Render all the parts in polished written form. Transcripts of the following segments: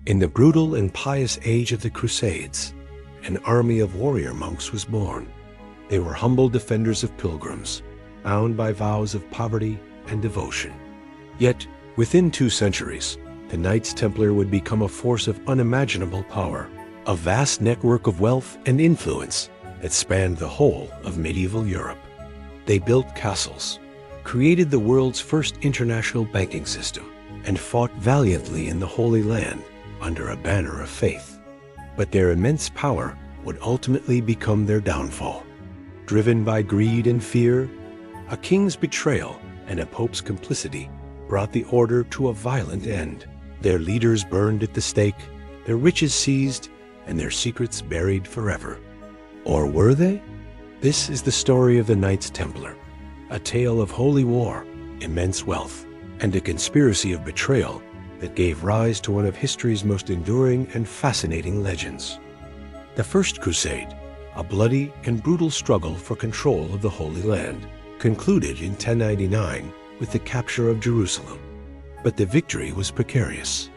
In the brutal and pious age of the Crusades, an army of warrior monks was born. They were humble defenders of pilgrims, bound by vows of poverty and devotion. Yet, within 2 centuries, the Knights Templar would become a force of unimaginable power, a vast network of wealth and influence that spanned the whole of medieval Europe. They built castles, created the world's first international banking system, and fought valiantly in the Holy Land under a banner of faith. But their immense power would ultimately become their downfall. Driven by greed and fear, a king's betrayal and a pope's complicity brought the order to a violent end. Their leaders burned at the stake, their riches seized, and their secrets buried forever. Or were they? This is the story of the Knights Templar, a tale of holy war, immense wealth, and a conspiracy of betrayal that gave rise to one of history's most enduring and fascinating legends. The First Crusade, a bloody and brutal struggle for control of the Holy Land, concluded in 1099 with the capture of Jerusalem. But the victory was precarious.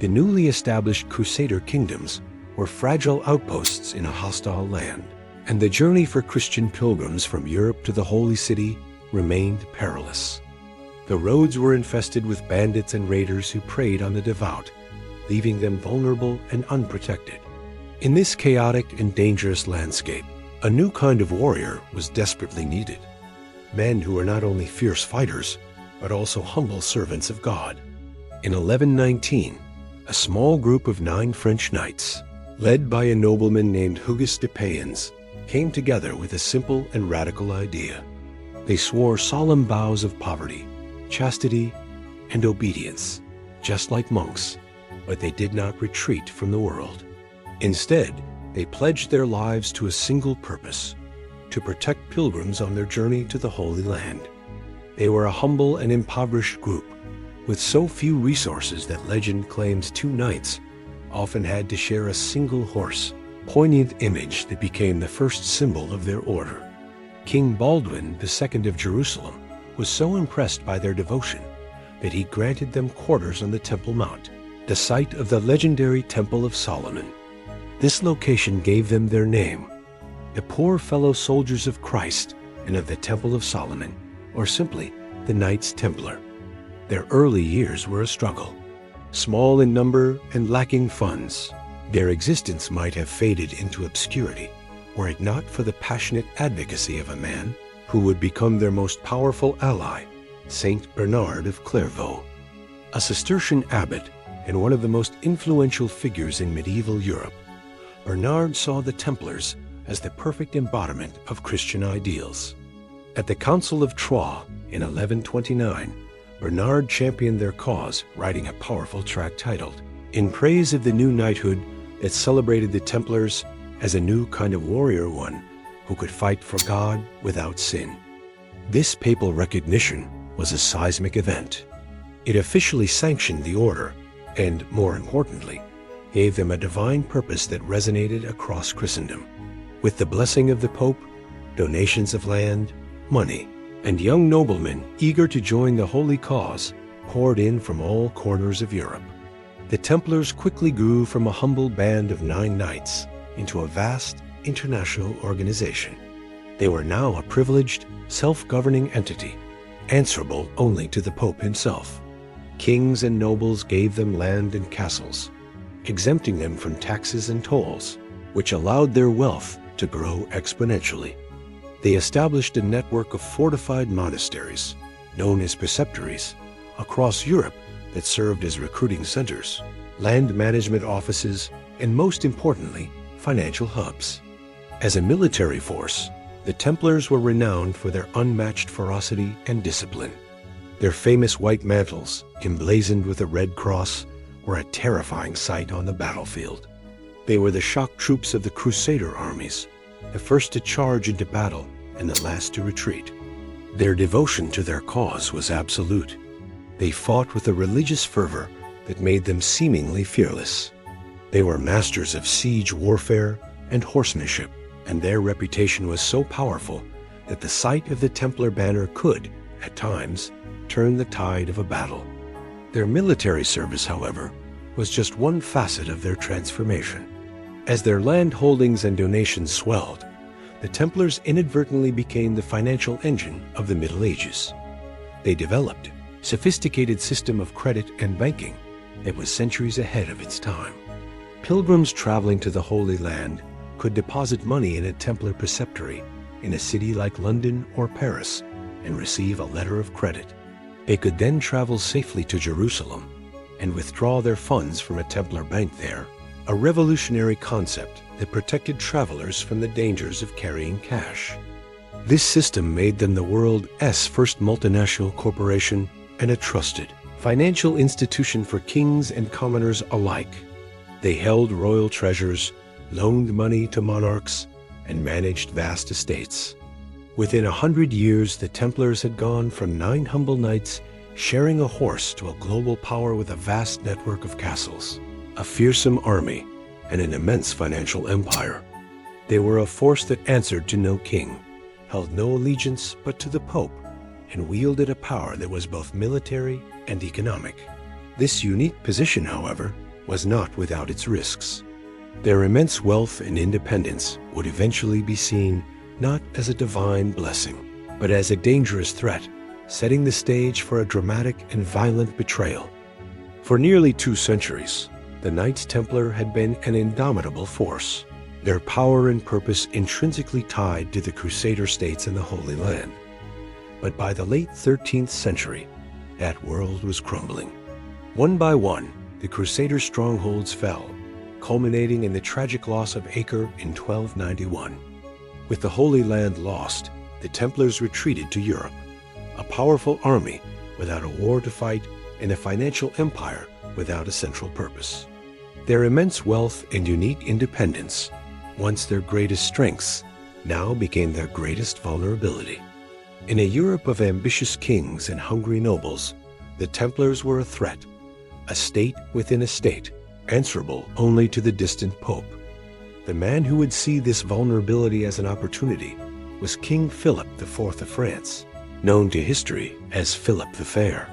The newly established Crusader kingdoms were fragile outposts in a hostile land, and the journey for Christian pilgrims from Europe to the Holy City remained perilous. The roads were infested with bandits and raiders who preyed on the devout, leaving them vulnerable and unprotected. In this chaotic and dangerous landscape, a new kind of warrior was desperately needed. Men who were not only fierce fighters, but also humble servants of God. In 1119, a small group of 9 French knights, led by a nobleman named Hugues de Payens, came together with a simple and radical idea. They swore solemn vows of poverty, chastity, and obedience, just like monks, but they did not retreat from the world. Instead, they pledged their lives to a single purpose: to protect pilgrims on their journey to the Holy Land. They were a humble and impoverished group, with so few resources that legend claims 2 knights often had to share a single horse, poignant image that became the first symbol of their order. King Baldwin II of Jerusalem was so impressed by their devotion that he granted them quarters on the Temple Mount, the site of the legendary Temple of Solomon. This location gave them their name, the Poor Fellow Soldiers of Christ and of the Temple of Solomon, or simply the Knights Templar. Their early years were a struggle. Small in number and lacking funds, their existence might have faded into obscurity were it not for the passionate advocacy of a man who would become their most powerful ally, Saint Bernard of Clairvaux. A Cistercian abbot and one of the most influential figures in medieval Europe, Bernard saw the Templars as the perfect embodiment of Christian ideals. At the Council of Troyes in 1129, Bernard championed their cause, writing a powerful tract titled, "In Praise of the New Knighthood that celebrated the Templars as a new kind of warrior one who could fight for God without sin." This papal recognition was a seismic event. It officially sanctioned the order and, more importantly, gave them a divine purpose that resonated across Christendom. With the blessing of the Pope, donations of land, money, and young noblemen eager to join the holy cause poured in from all corners of Europe. The Templars quickly grew from a humble band of 9 knights into a vast international organization. They were now a privileged, self-governing entity, answerable only to the Pope himself. Kings and nobles gave them land and castles, exempting them from taxes and tolls, which allowed their wealth to grow exponentially. They established a network of fortified monasteries, known as preceptories, across Europe that served as recruiting centers, land management offices, and most importantly, financial hubs. As a military force, the Templars were renowned for their unmatched ferocity and discipline. Their famous white mantles, emblazoned with a red cross, were a terrifying sight on the battlefield. They were the shock troops of the Crusader armies, the first to charge into battle and the last to retreat. Their devotion to their cause was absolute. They fought with a religious fervor that made them seemingly fearless. They were masters of siege warfare and horsemanship, and their reputation was so powerful that the sight of the Templar banner could, at times, turn the tide of a battle. Their military service, however, was just one facet of their transformation. As their land holdings and donations swelled, the Templars inadvertently became the financial engine of the Middle Ages. They developed a sophisticated system of credit and banking that was centuries ahead of its time. Pilgrims traveling to the Holy Land could deposit money in a Templar preceptory in a city like London or Paris and receive a letter of credit. They could then travel safely to Jerusalem and withdraw their funds from a Templar bank there, a revolutionary concept that protected travelers from the dangers of carrying cash. This system made them the world's first multinational corporation and a trusted financial institution for kings and commoners alike. They held royal treasures, loaned money to monarchs, and managed vast estates. Within 100 years, the Templars had gone from 9 humble knights sharing a horse to a global power with a vast network of castles, a fearsome army, and an immense financial empire. They were a force that answered to no king, held no allegiance but to the Pope, and wielded a power that was both military and economic. This unique position, however, was not without its risks. Their immense wealth and independence would eventually be seen not as a divine blessing, but as a dangerous threat, setting the stage for a dramatic and violent betrayal. For nearly 2 centuries, the Knights Templar had been an indomitable force, their power and purpose intrinsically tied to the Crusader states in the Holy Land. But by the late 13th century, that world was crumbling. One by one, the Crusader strongholds fell, culminating in the tragic loss of Acre in 1291. With the Holy Land lost, the Templars retreated to Europe, a powerful army without a war to fight and a financial empire without a central purpose. Their immense wealth and unique independence, once their greatest strengths, now became their greatest vulnerability. In a Europe of ambitious kings and hungry nobles, the Templars were a threat, a state within a state, answerable only to the distant Pope. The man who would see this vulnerability as an opportunity was King Philip IV of France, known to history as Philip the Fair.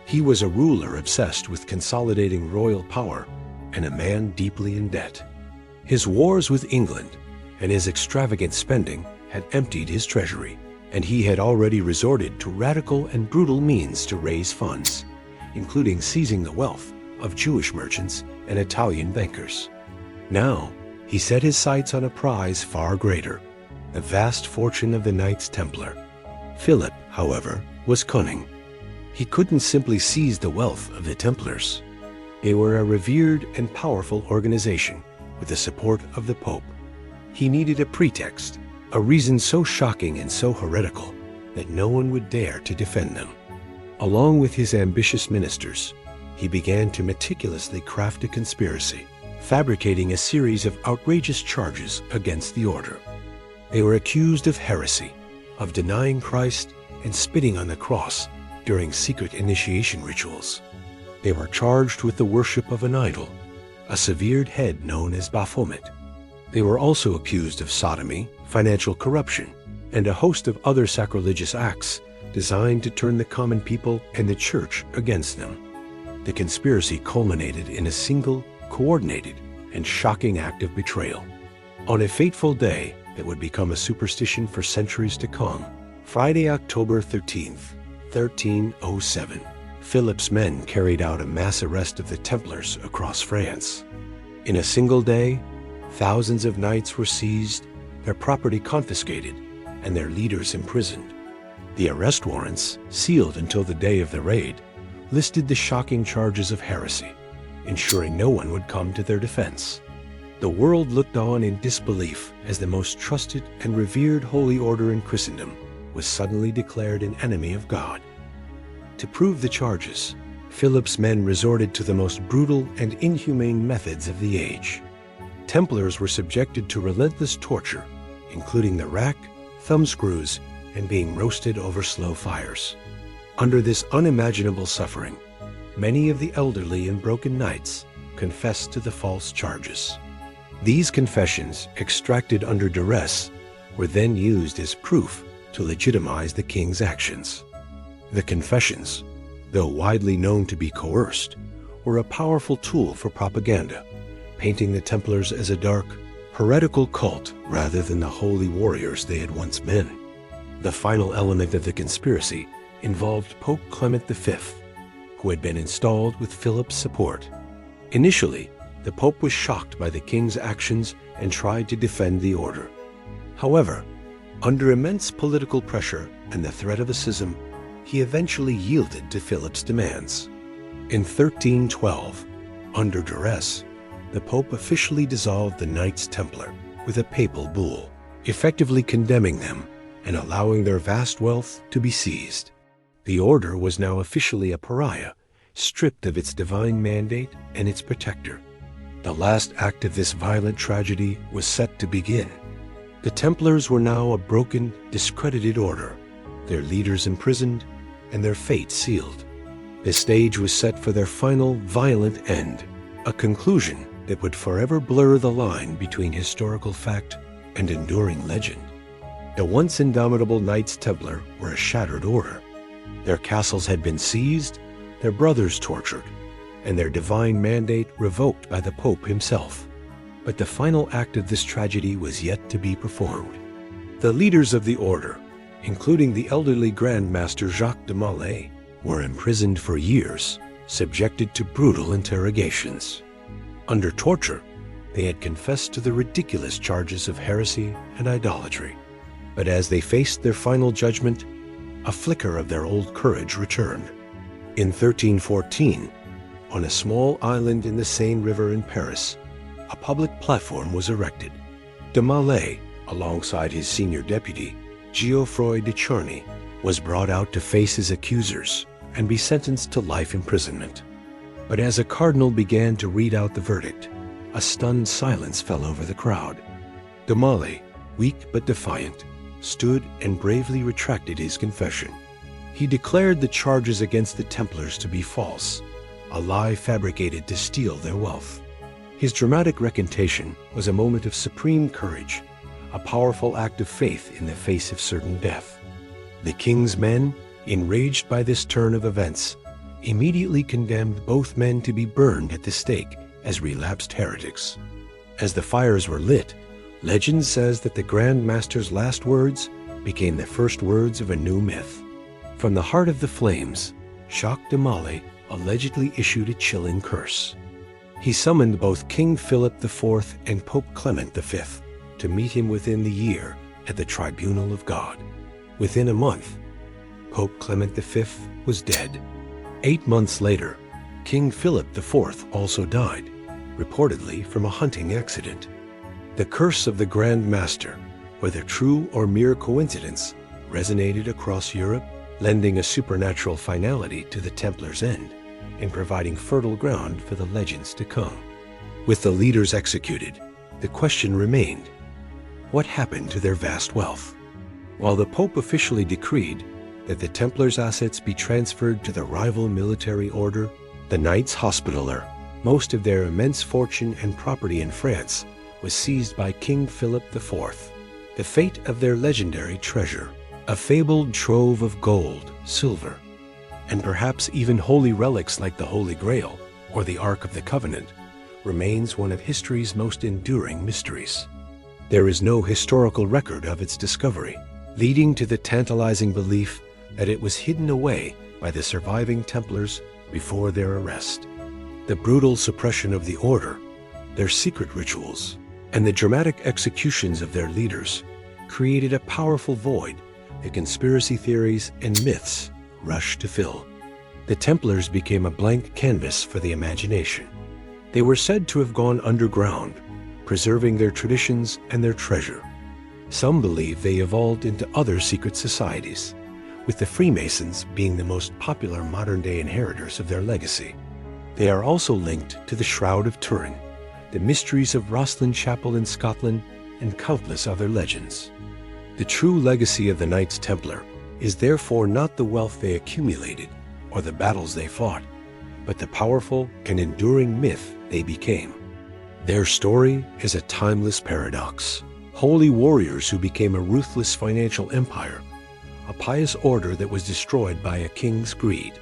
He was a ruler obsessed with consolidating royal power and a man deeply in debt. His wars with England and his extravagant spending had emptied his treasury, and he had already resorted to radical and brutal means to raise funds, including seizing the wealth of Jewish merchants and Italian bankers. Now, he set his sights on a prize far greater, the vast fortune of the Knights Templar. Philip, however, was cunning. He couldn't simply seize the wealth of the Templars. They were a revered and powerful organization with the support of the Pope. He needed a pretext, a reason so shocking and so heretical that no one would dare to defend them. Along with his ambitious ministers, he began to meticulously craft a conspiracy, fabricating a series of outrageous charges against the order. They were accused of heresy, of denying Christ and spitting on the cross during secret initiation rituals. They were charged with the worship of an idol, a severed head known as Baphomet. They were also accused of sodomy, financial corruption, and a host of other sacrilegious acts designed to turn the common people and the church against them. The conspiracy culminated in a single, coordinated, and shocking act of betrayal. On a fateful day that would become a superstition for centuries to come, Friday, October 13th, 1307, Philip's men carried out a mass arrest of the Templars across France. In a single day, thousands of knights were seized, their property confiscated, and their leaders imprisoned. The arrest warrants, sealed until the day of the raid, listed the shocking charges of heresy, ensuring no one would come to their defense. The world looked on in disbelief as the most trusted and revered holy order in Christendom was suddenly declared an enemy of God. To prove the charges, Philip's men resorted to the most brutal and inhumane methods of the age. Templars were subjected to relentless torture, including the rack, thumbscrews, and being roasted over slow fires. Under this unimaginable suffering, many of the elderly and broken knights confessed to the false charges. These confessions, extracted under duress, were then used as proof to legitimize the king's actions. The confessions, though widely known to be coerced, were a powerful tool for propaganda, painting the Templars as a dark, heretical cult rather than the holy warriors they had once been. The final element of the conspiracy involved Pope Clement V, who had been installed with Philip's support. Initially, the Pope was shocked by the king's actions and tried to defend the order. However, under immense political pressure and the threat of a schism, he eventually yielded to Philip's demands. In 1312, under duress, the Pope officially dissolved the Knights Templar with a papal bull, effectively condemning them and allowing their vast wealth to be seized. The order was now officially a pariah, stripped of its divine mandate and its protector. The last act of this violent tragedy was set to begin. The Templars were now a broken, discredited order, their leaders imprisoned and their fate sealed. The stage was set for their final violent end, a conclusion that would forever blur the line between historical fact and enduring legend. The once indomitable Knights Templar were a shattered order. Their castles had been seized, their brothers tortured, and their divine mandate revoked by the Pope himself. But the final act of this tragedy was yet to be performed. The leaders of the order, including the elderly Grand Master Jacques de Molay, were imprisoned for years, subjected to brutal interrogations. Under torture, they had confessed to the ridiculous charges of heresy and idolatry. But as they faced their final judgment, a flicker of their old courage returned. In 1314, on a small island in the Seine River in Paris, a public platform was erected. De Molay, alongside his senior deputy, Geoffroy de Charny, was brought out to face his accusers and be sentenced to life imprisonment. But as a cardinal began to read out the verdict, a stunned silence fell over the crowd. De Molay, weak but defiant, stood and bravely retracted his confession. He declared the charges against the Templars to be false, a lie fabricated to steal their wealth. His dramatic recantation was a moment of supreme courage, a powerful act of faith in the face of certain death. The king's men, enraged by this turn of events, immediately condemned both men to be burned at the stake as relapsed heretics. As the fires were lit, legend says that the Grand Master's last words became the first words of a new myth. From the heart of the flames, Jacques de Molay allegedly issued a chilling curse. He summoned both King Philip IV and Pope Clement V to meet him within the year at the tribunal of God. Within a month, Pope Clement V was dead. 8 months later, King Philip IV also died, reportedly from a hunting accident. The curse of the Grand Master, whether true or mere coincidence, resonated across Europe, lending a supernatural finality to the Templars' end and providing fertile ground for the legends to come. With the leaders executed, the question remained, what happened to their vast wealth? While the Pope officially decreed that the Templars' assets be transferred to the rival military order, the Knights Hospitaller, most of their immense fortune and property in France, was seized by King Philip IV. The fate of their legendary treasure, a fabled trove of gold, silver, and perhaps even holy relics like the Holy Grail or the Ark of the Covenant, remains one of history's most enduring mysteries. There is no historical record of its discovery, leading to the tantalizing belief that it was hidden away by the surviving Templars before their arrest. The brutal suppression of the order, their secret rituals, and the dramatic executions of their leaders created a powerful void that conspiracy theories and myths rushed to fill. The Templars became a blank canvas for the imagination. They were said to have gone underground, preserving their traditions and their treasure. Some believe they evolved into other secret societies, with the Freemasons being the most popular modern-day inheritors of their legacy. They are also linked to the Shroud of Turin, the mysteries of Rosslyn Chapel in Scotland, and countless other legends. The true legacy of the Knights Templar is therefore not the wealth they accumulated or the battles they fought, but the powerful and enduring myth they became. Their story is a timeless paradox. Holy warriors who became a ruthless financial empire, a pious order that was destroyed by a king's greed,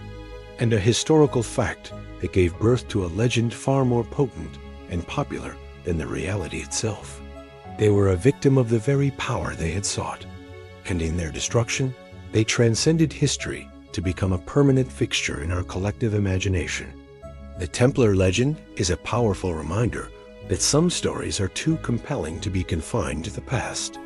and a historical fact that gave birth to a legend far more potent and popular than the reality itself. They were a victim of the very power they had sought, and in their destruction, they transcended history to become a permanent fixture in our collective imagination. The Templar legend is a powerful reminder that some stories are too compelling to be confined to the past.